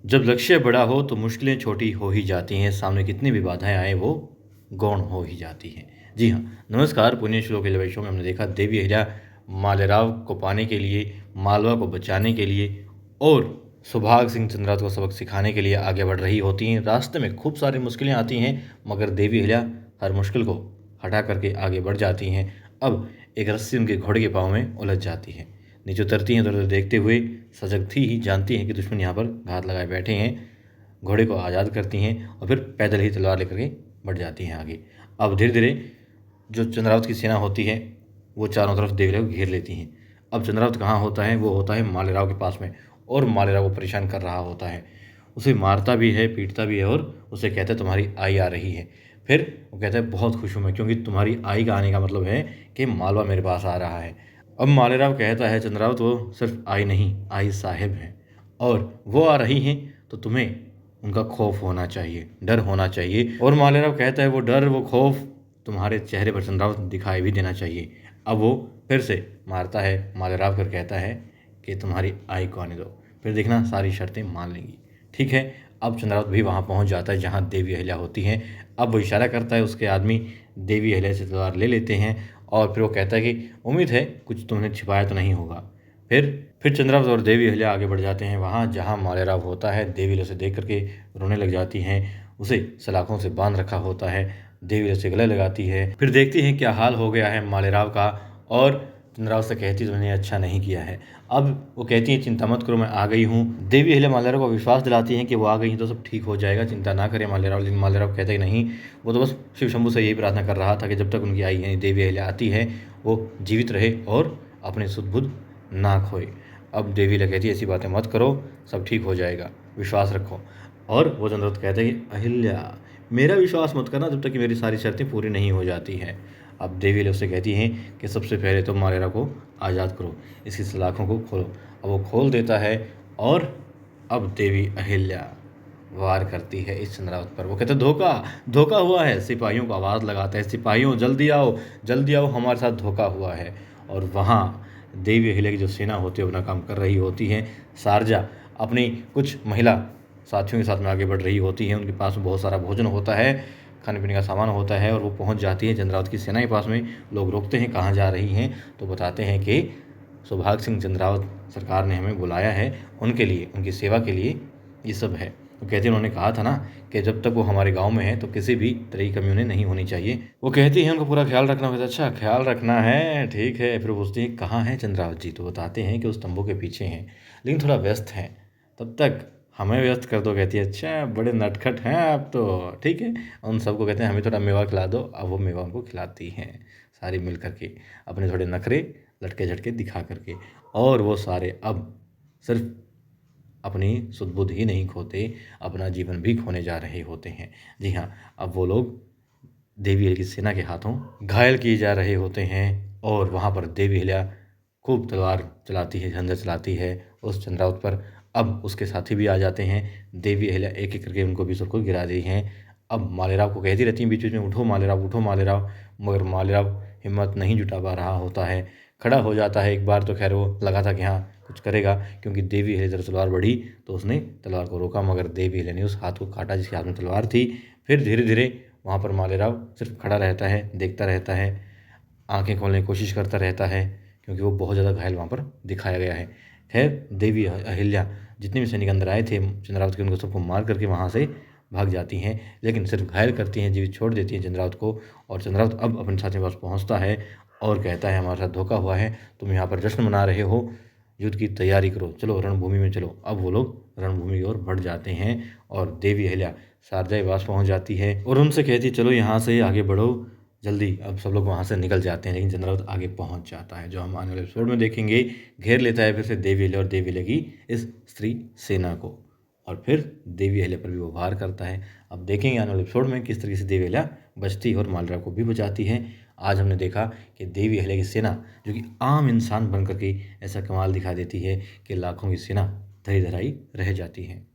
जब लक्ष्य बड़ा हो तो मुश्किलें छोटी हो ही जाती हैं, सामने कितनी भी बाधाएँ आएँ वो गौण हो ही जाती हैं। जी हाँ, नमस्कार पुण्य श्लोक एलिवेशन शो में हमने देखा देवी अहिल्या मालेराव को पाने के लिए, मालवा को बचाने के लिए और सुभाग सिंह चंद्रावत को सबक सिखाने के लिए आगे बढ़ रही होती हैं। रास्ते में खूब सारी मुश्किलें आती हैं मगर देवी अहिल्या हर मुश्किल को हटा करके आगे बढ़ जाती हैं। अब एक रस्सी उनके घोड़े के पाँव में उलझ जाती है। नीचे उतरती हैं, इधर-उधर देखते हुए सजग थी ही जानती हैं कि दुश्मन यहाँ पर घात लगाए बैठे हैं। घोड़े को आज़ाद करती हैं और फिर पैदल ही तलवार लेकर के बढ़ जाती हैं आगे। अब धीरे-धीरे जो चंद्रावत की सेना होती है वो चारों तरफ देवराव को घेर लेती हैं। अब चंद्रावत कहाँ होता है, वो होता है मालेराव के पास में और मालेराव को परेशान कर रहा होता है। उसे मारता भी है, पीटता भी है और उसे कहता है तुम्हारी आई आ रही है। फिर वो कहता है बहुत खुश हूँ मैं, क्योंकि तुम्हारी आई का आने का मतलब है कि मालवा मेरे पास आ रहा है। अब मालेराव कहता है चंद्रावत वो सिर्फ आई नहीं, आई साहिब हैं और वो आ रही हैं तो तुम्हें उनका खौफ होना चाहिए, डर होना चाहिए। और मालेराव कहता है वो डर, वो खौफ तुम्हारे चेहरे पर चंद्रावत दिखाई भी देना चाहिए। अब वो फिर से मारता है मालेराव, फिर कहता है कि तुम्हारी आई को आने दो, फिर देखना सारी शर्तें मान लेंगी। ठीक है, अब चंद्रावत भी वहाँ पहुँच जाता है जहाँ देवी अहिल्या होती हैं। अब वो इशारा करता है, उसके आदमी देवी अहिल्या से तलवार ले लेते हैं और फिर वो कहता है कि उम्मीद है कुछ तुमने छिपाया तो नहीं होगा। फिर चंद्रावत और देवी अहिल्या आगे बढ़ जाते हैं वहाँ जहाँ मालेराव होता है। देवी अहिल्या उसे देख करके रोने लग जाती हैं, उसे सलाखों से बांध रखा होता है। देवी अहिल्या से गले लगाती है, फिर देखती हैं क्या हाल हो गया है मालेराव का और चंद्रावत से कहती तुमने अच्छा नहीं किया है। अब वो कहती है चिंता मत करो, मैं आ गई हूँ। देवी अहिल्या मालेराव को विश्वास दिलाती हैं कि वो आ गई हैं तो सब ठीक हो जाएगा, चिंता ना करें मालेराव। लेकिन मालेराव कहता है नहीं, वो तो बस शिव शंभू से यही प्रार्थना कर रहा था कि जब तक उनकी आई यानी देवी अहिल्या आती है वो जीवित रहे और अपने सुध बुध ना खोए। अब देवी अहिल्या कहती है ऐसी बातें मत करो, सब ठीक हो जाएगा, विश्वास रखो। और वो चंद्रावत कहते हैं कि अहिल्या मेरा विश्वास मत करना जब तक कि मेरी सारी शर्तें पूरी नहीं हो जाती हैं। अब देवी अहिल्या उससे कहती हैं कि सबसे पहले तो मालेराव को आज़ाद करो, इसकी सलाखों को खोलो। अब वो खोल देता है और अब देवी अहिल्या वार करती है इस चंद्रावत पर। वो कहते हैं धोखा, धोखा हुआ है। सिपाहियों को आवाज़ लगाता है, सिपाहियों जल्दी आओ, जल्दी आओ, हमारे साथ धोखा हुआ है। और वहाँ देवी अहिल्या की जो सेना होती है अपना काम कर रही होती है। शारजा अपनी कुछ महिला साथियों के साथ में आगे बढ़ रही होती हैं, उनके पास में बहुत सारा भोजन होता है, खाने पीने का सामान होता है और वो पहुंच जाती है चंद्रावत की सेना के पास में। लोग रोकते हैं कहाँ जा रही हैं, तो बताते हैं कि सुभाग सिंह चंद्रावत सरकार ने हमें बुलाया है, उनके लिए, उनकी सेवा के लिए ये सब है। तो कहते हैं उन्होंने कहा था ना कि जब तक वो हमारे गांव में है तो किसी भी तरह की कमी उन्हें नहीं होनी चाहिए। वो कहती हैं उनको पूरा ख्याल रखना होगा। अच्छा ख्याल रखना है, ठीक है। फिर पूछती हैं कहाँ हैं चंद्रावत जी, तो बताते हैं कि उस तंबू के पीछे हैं लेकिन थोड़ा व्यस्त हैं, तब तक हमें व्यस्त कर दो। कहती है अच्छा बड़े नटखट हैं आप तो, ठीक है। उन सबको कहते हैं हमें थोड़ा मेवा खिला दो। अब वो मेवा उनको खिलाती हैं सारी मिल करके, अपने थोड़े नखरे लटके झटके दिखा करके। और वो सारे अब सिर्फ अपनी सुध बुध ही नहीं खोते, अपना जीवन भी खोने जा रहे होते हैं। जी हाँ, अब वो लोग देवी अहिल्या की सेना के हाथों घायल किए जा रहे होते हैं और वहाँ पर देवी अहिल्या खूब तलवार चलाती है, झंझर चलाती है उस चंद्रावत पर। अब उसके साथी भी आ जाते हैं। देवी अहिल्या एक एक करके उनको भी सबको गिरा दी हैं। अब मालेराव को कहती रहती हैं बीच बीच में उठो मालेराव, उठो मालेराव, मगर मालेराव हिम्मत नहीं जुटा पा रहा होता है। खड़ा हो जाता है एक बार तो खैर वो लगा था कि हाँ कुछ करेगा, क्योंकि देवी अहिल्या जब तलवार बढ़ी तो उसने तलवार को रोका, मगर देवी अहिल्या ने उस हाथ को काटा जिसके हाथ में तलवार थी। फिर धीरे धीरे वहाँ पर मालेराव सिर्फ खड़ा रहता है, देखता रहता है, आंखें खोलने की कोशिश करता रहता है, क्योंकि वो बहुत ज़्यादा घायल वहाँ पर दिखाया गया है। खैर देवी अहिल्या जितने भी सैनिक अंदर आए थे चंद्रावत के, उनको सबको मार करके वहाँ से भाग जाती हैं, लेकिन सिर्फ घायल करती हैं, जीवित छोड़ देती हैं चंद्रावत को। और चंद्रावत अब अपने साथी के पास पहुँचता है और कहता है हमारे साथ धोखा हुआ है, तुम यहाँ पर जश्न मना रहे हो, युद्ध की तैयारी करो, चलो रणभूमि में चलो। अब वो लोग रणभूमि की ओर बढ़ जाते हैं और देवी अहिल्या शारजा के पास पहुँच जाती है और उनसे कहती चलो यहाँ से आगे बढ़ो जल्दी। अब सब लोग वहाँ से निकल जाते हैं, लेकिन चंद्रावत आगे पहुँच जाता है, जो हम आने वाले एपिसोड में देखेंगे। घेर लेता है फिर से देवी अहिल्या और देवी अहिल्या की इस स्त्री सेना को, और फिर देवी अहिल्या पर भी वो वार करता है। अब देखेंगे आने वाले एपिसोड में किस तरीके से देवी अहिल्या बचती है और मालेराव को भी बचाती है। आज हमने देखा कि देवी अहिल्या की सेना जो कि आम इंसान बन करके ऐसा कमाल दिखा देती है कि लाखों की सेना धरी धराई रह जाती है।